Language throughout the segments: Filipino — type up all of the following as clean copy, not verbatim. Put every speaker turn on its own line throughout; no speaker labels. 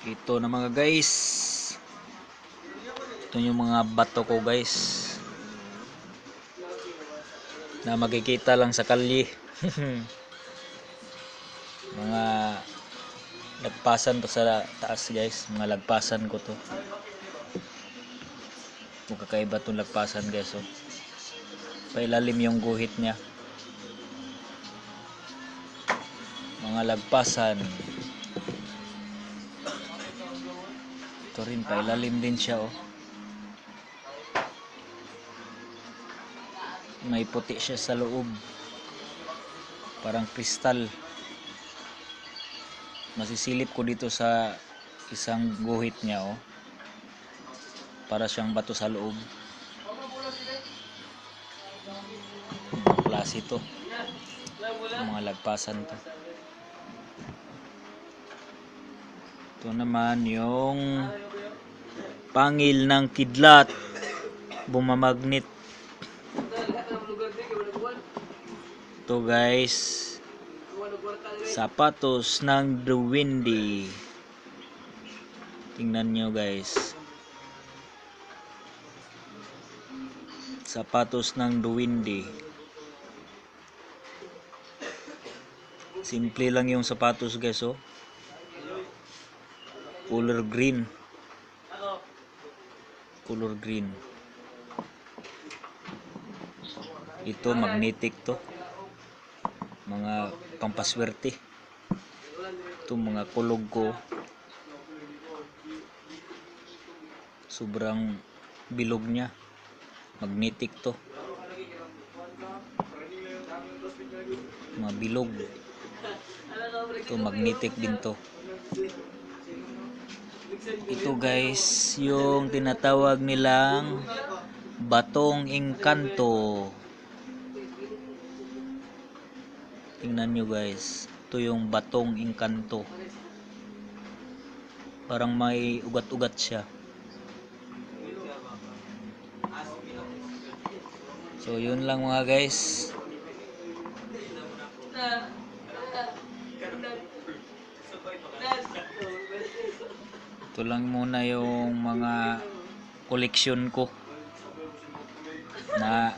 Ito na mga guys. Ito yung mga bato ko guys. Na makikita lang sa kalye. Mga lagpasan to sa taas guys. Mga lagpasan ko to. Kakaiba itong lagpasan guys. Oh. Pailalim yung guhit niya. Mga lagpasan. Ito rin pailalim din siya oh. May puti siya sa loob. Parang kristal. Masisilip ko dito sa isang guhit niya oh. Para siyang bato sa loob. Mga klase to. Mga lagpasan to. Ito naman yung pangil ng kidlat. Bumamagnet. Ito guys. Sapatos ng duwende. Tingnan nyo guys. Sapatos ng duwende. Simple lang yung sapatos guys oh. Color green. Color green. Ito magnetic to. Mga pampaswerte. Ito mga kulog ko. Sobrang bilog niya. Magnetic to. Mga bilog. Ito magnetic din to. Ito guys, yung tinatawag nilang batong engkanto. Tingnan nyo guys. Ito yung batong engkanto. Parang may ugat-ugat siya. So yun lang mga guys. Ito lang muna yung mga koleksyon ko na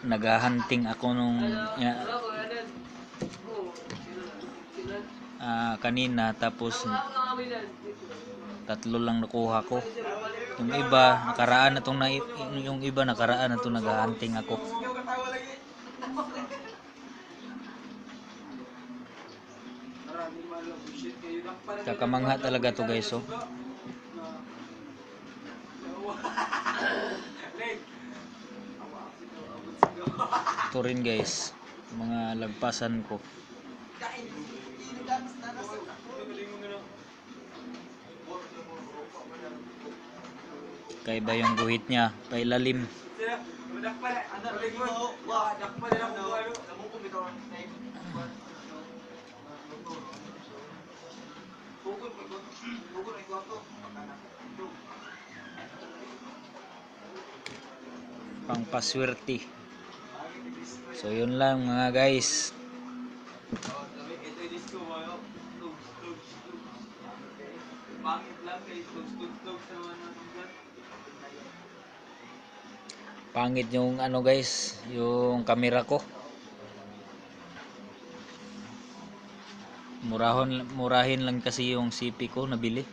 naghahunting ako nung kanina, tapos tatlo lang nakuha ko. Yung iba nakaraan na tong naghahunting ako. Kakamangha talaga to guys oh. Ito rin guys, mga lagpasan ko. Kaiba yung guhit niya, pailalim. Pangpaswerte. So yun lang mga guys. Pangit yung ano guys, yung camera ko. Murahin lang kasi yung CP ko nabili.